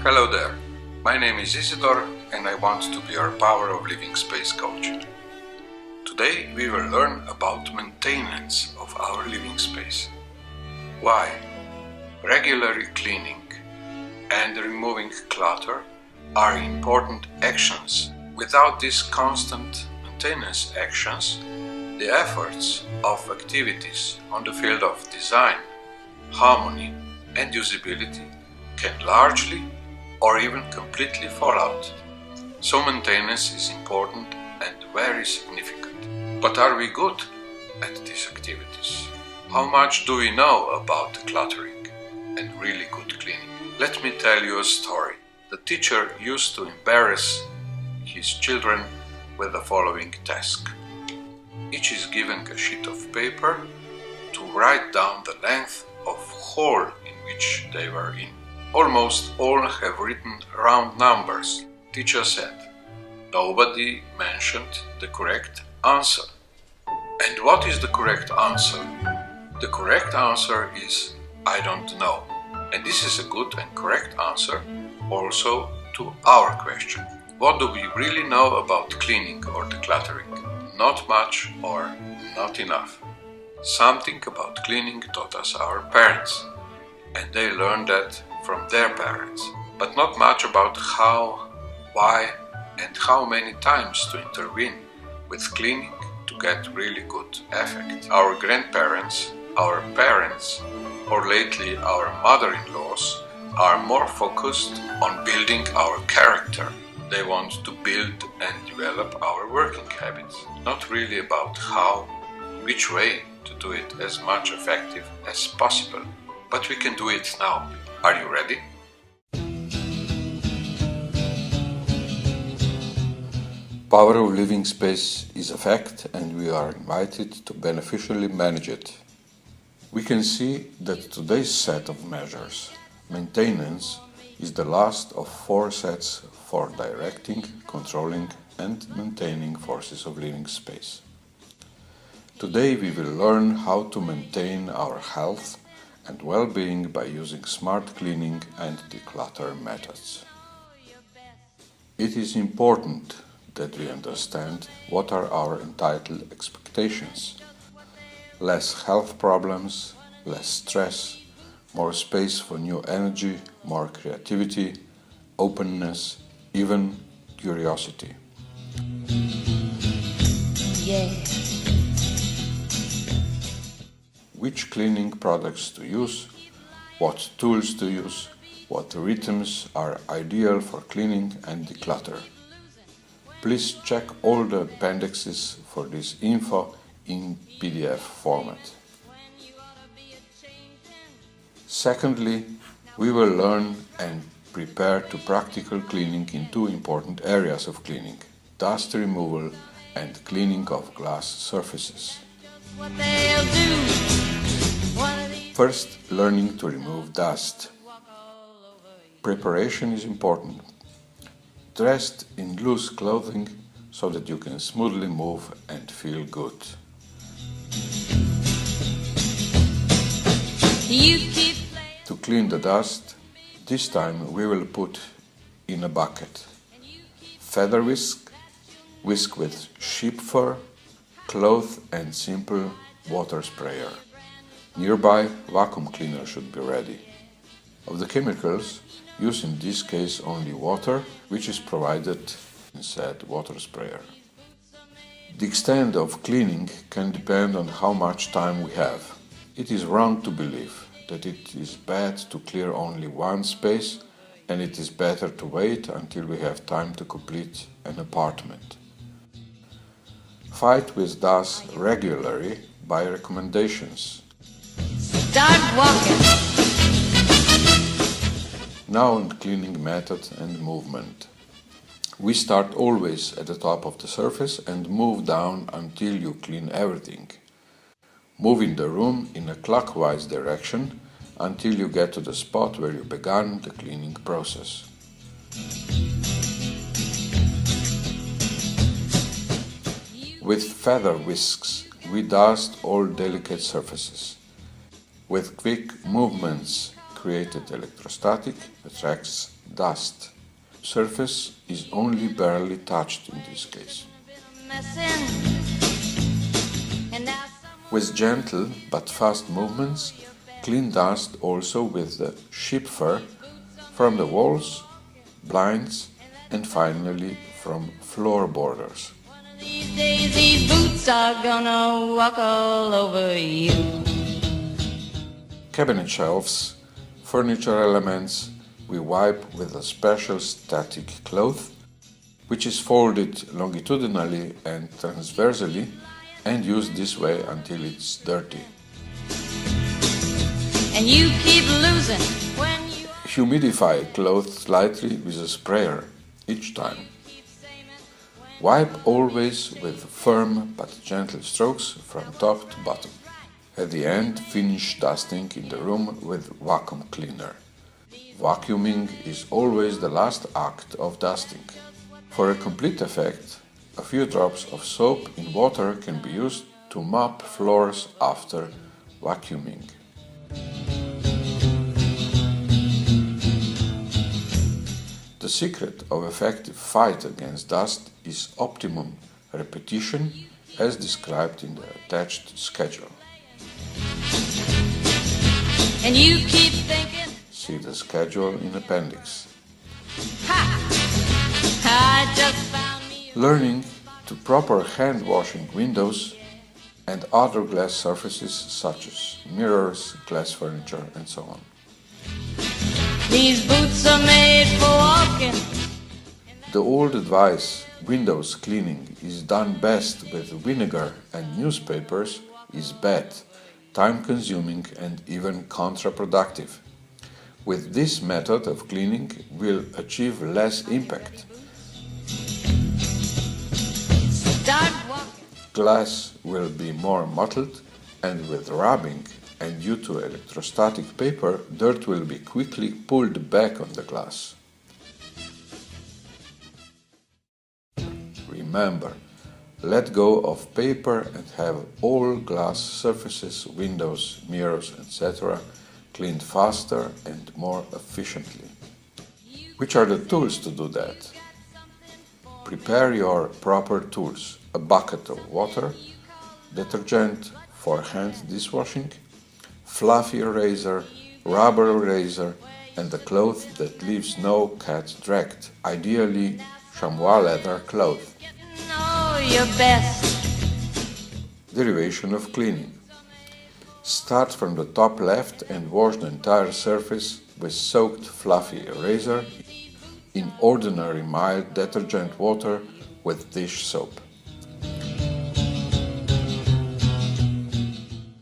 Hello there, my name is Isidor and I want to be your Power of Living Space coach. Today we will learn about maintenance of our living space. Why? Regularly cleaning and removing clutter are important actions. Without these constant maintenance actions, the efforts of activities on the field of design, harmony and usability can largely or even completely fall out. So maintenance is important and very significant. But are we good at these activities? How much do we know about decluttering and really good cleaning? Let me tell you a story. The teacher used to embarrass his children with the following task. Each is given a sheet of paper to write down the length of hole in which they were in. Almost all have written round numbers. Teacher said. Nobody mentioned the correct answer. And what is the correct answer? The correct answer is I don't know. And this is a good and correct answer also to our question. What do we really know about cleaning or decluttering? Not much or not enough. Something about cleaning taught us our parents, and they learned that from their parents, but not much about how, why, and how many times to intervene with cleaning to get really good effect. Our grandparents, our parents, or lately our mother-in-laws are more focused on building our character. They want to build and develop our working habits, not really about how, which way to do it as much effective as possible. But we can do it now. Are you ready? Power of living space is a fact and we are invited to beneficially manage it. We can see that today's set of measures, maintenance, is the last of 4 sets for directing, controlling and maintaining forces of living space. Today we will learn how to maintain our health and well-being by using smart cleaning and declutter methods. It is important that we understand what are our entitled expectations. Less health problems, less stress, more space for new energy, more creativity, openness, even curiosity. Yeah. Which cleaning products to use, what tools to use, what rhythms are ideal for cleaning and declutter. Please check all the appendixes for this info in PDF format. Secondly, we will learn and prepare to practical cleaning in 2 important areas of cleaning: dust removal and cleaning of glass surfaces. First, learning to remove dust. Preparation is important. Dressed in loose clothing so that you can smoothly move and feel good. To clean the dust, this time we will put in a bucket. Feather whisk, whisk with sheep fur, cloth and simple water sprayer. Nearby, vacuum cleaner should be ready. Of the chemicals, use in this case only water, which is provided in said water sprayer. The extent of cleaning can depend on how much time we have. It is wrong to believe that it is bad to clear only one space and it is better to wait until we have time to complete an apartment. Fight with dust regularly by recommendations. Start walking. Now on cleaning method and movement. We start always at the top of the surface and move down until you clean everything. Move in the room in a clockwise direction until you get to the spot where you began the cleaning process. With feather whisks, we dust all delicate surfaces. With quick movements created electrostatic attracts dust. Surface is only barely touched in this case. With gentle but fast movements, clean dust also with the sheep fur from the walls, blinds, and finally from floorboarders. These days these boots are gonna walk all over you. Cabinet shelves, furniture elements, we wipe with a special static cloth, which is folded longitudinally and transversally and used this way until it's dirty. And you keep losing when you Humidify clothes slightly with a sprayer each time. Wipe always with firm but gentle strokes from top to bottom. At the end, finish dusting in the room with vacuum cleaner. Vacuuming is always the last act of dusting. For a complete effect, a few drops of soap in water can be used to mop floors after vacuuming. The secret of effective fight against dust is optimum repetition as described in the attached schedule. and you keep thinking, See the schedule in appendix. ha! I just found me a Learning to proper hand washing windows and other glass surfaces such as mirrors, glass furniture and so on. These boots are made for walking. The old advice, windows cleaning is done best with vinegar and newspapers, is bad, time-consuming and even counterproductive. With this method of cleaning, we'll achieve less impact. Start walking. Glass will be more mottled, and with rubbing and due to electrostatic paper, dirt will be quickly pulled back on the glass. Remember, let go of paper and have all glass surfaces, windows, mirrors, etc. cleaned faster and more efficiently. Which are the tools to do that? Prepare your proper tools: a bucket of water, detergent for hand dishwashing, fluffy eraser, rubber eraser, and a cloth that leaves no cat dragged, ideally chamois leather cloth. Know your best. Derivation of cleaning. Start from the top left and wash the entire surface with soaked fluffy eraser in ordinary mild detergent water with dish soap.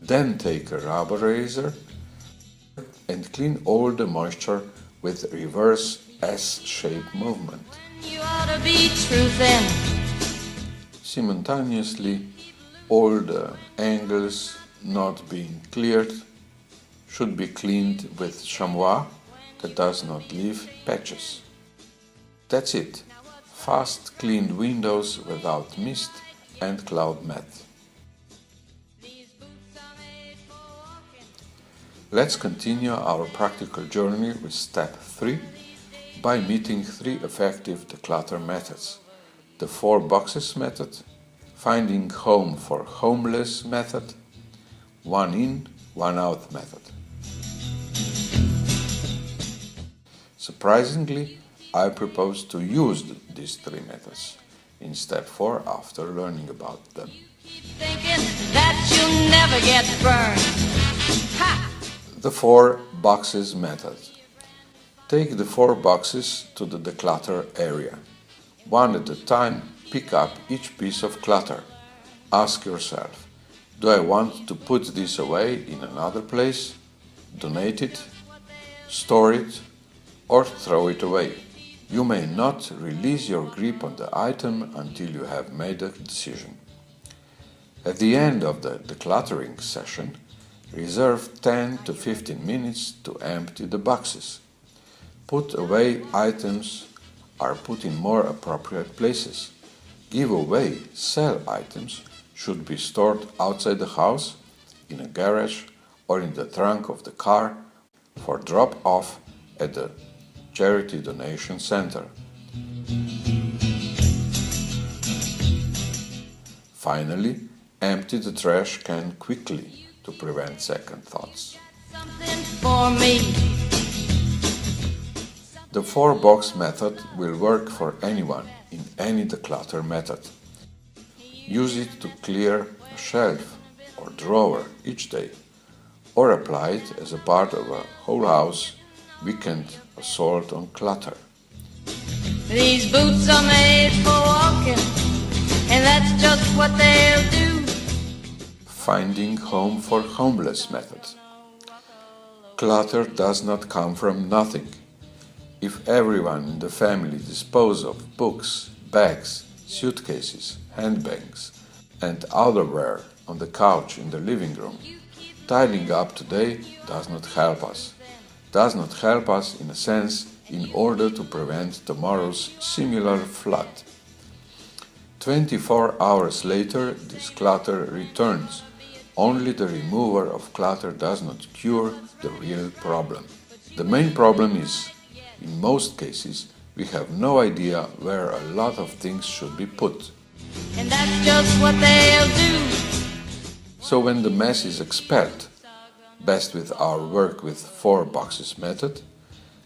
Then take a rubber eraser and clean all the moisture with reverse S-shape movement. You ought to be truthing. Simultaneously, all the angles not being cleared should be cleaned with chamois that does not leave patches. That's it. Fast cleaned windows without mist and cloud mat. Let's continue our practical journey with step 3 by meeting 3 effective declutter methods: the 4 boxes method, finding home for homeless method, 1 in, 1 out method. Surprisingly, I propose to use these 3 methods in step 4 after learning about them. Thinking that you'll never get burned. Ha! The 4 boxes method. Take the 4 boxes to the declutter area. One at a time, pick up each piece of clutter. Ask yourself, do I want to put this away in another place, donate it, store it, or throw it away? You may not release your grip on the item until you have made a decision. At the end of the decluttering session, reserve 10 to 15 minutes to empty the boxes. Put away items are put in more appropriate places. Give away, sell items should be stored outside the house, in a garage, or in the trunk of the car for drop-off at the charity donation center. Finally, empty the trash can quickly to prevent second thoughts. Something for me. The 4-box method will work for anyone in any declutter method. Use it to clear a shelf or drawer each day, or apply it as a part of a whole house weekend assault on clutter. These boots are made for walking, and that's just what they'll do. Finding home for homeless method. Clutter does not come from nothing. If everyone in the family dispose of books, bags, suitcases, handbags, and outerwear on the couch in the living room, tidying up today does not help us. Does not help us in a sense in order to prevent tomorrow's similar flood. 24 hours later, this clutter returns. Only the remover of clutter does not cure the real problem. The main problem is, in most cases, we have no idea where a lot of things should be put. And that's just what they'll do. So when the mess is expelled, best with our work with 4 boxes method,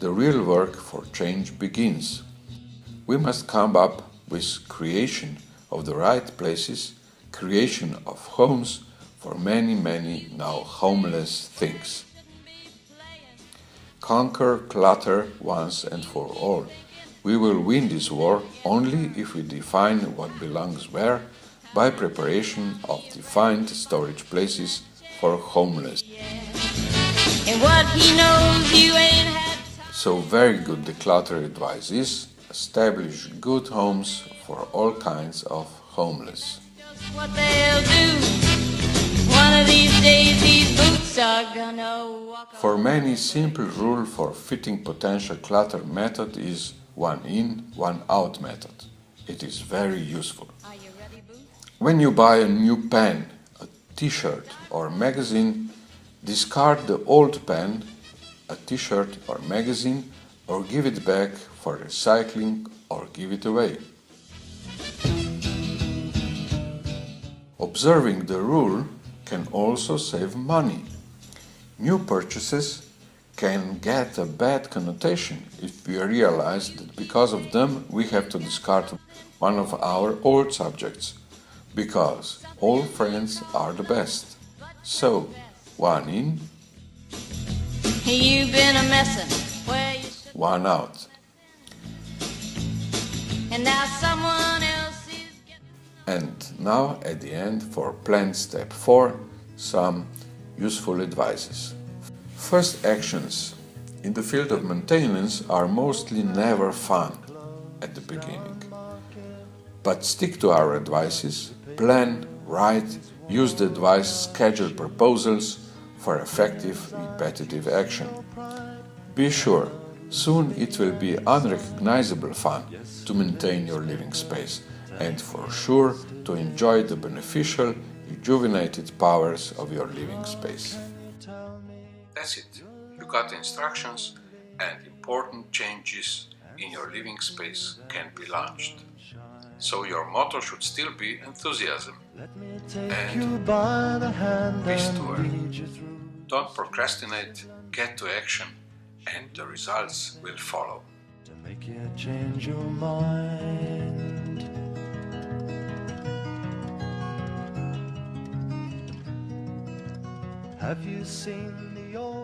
the real work for change begins. We must come up with creation of the right places, creation of homes for many now homeless things. Conquer clutter once and for all. We will win this war only if we define what belongs where by preparation of defined storage places for homeless. And what he knows you ain't had. So very good declutter advice is establish good homes for all kinds of homeless. Just what they'll do. One of these days these boots are gonna walk. For many, simple rule for fitting potential clutter method is 1 in, 1 out method. It is very useful. Are you ready, Boots? When you buy a new pen, a t-shirt or magazine, discard the old pen, a t-shirt or magazine, or give it back for recycling or give it away. Observing the rule can also save money. New purchases can get a bad connotation if we realize that because of them we have to discard one of our old subjects, because old friends are the best. So, 1 in, You've been a messin' where you should. 1 out. And now someone else is getting. And now at the end for plan step 4, some useful advices. First actions in the field of maintenance are mostly never fun at the beginning. But stick to our advices, plan, write, use the advice, schedule proposals for effective repetitive action. Be sure, soon it will be unrecognizable fun to maintain your living space and for sure to enjoy the beneficial, rejuvenated powers of your living space. That's it. You got instructions and important changes in your living space can be launched. So your motto should still be enthusiasm and peace to earth. Don't procrastinate, get to action, and the results will follow. To make you change your mind. Have you seen the old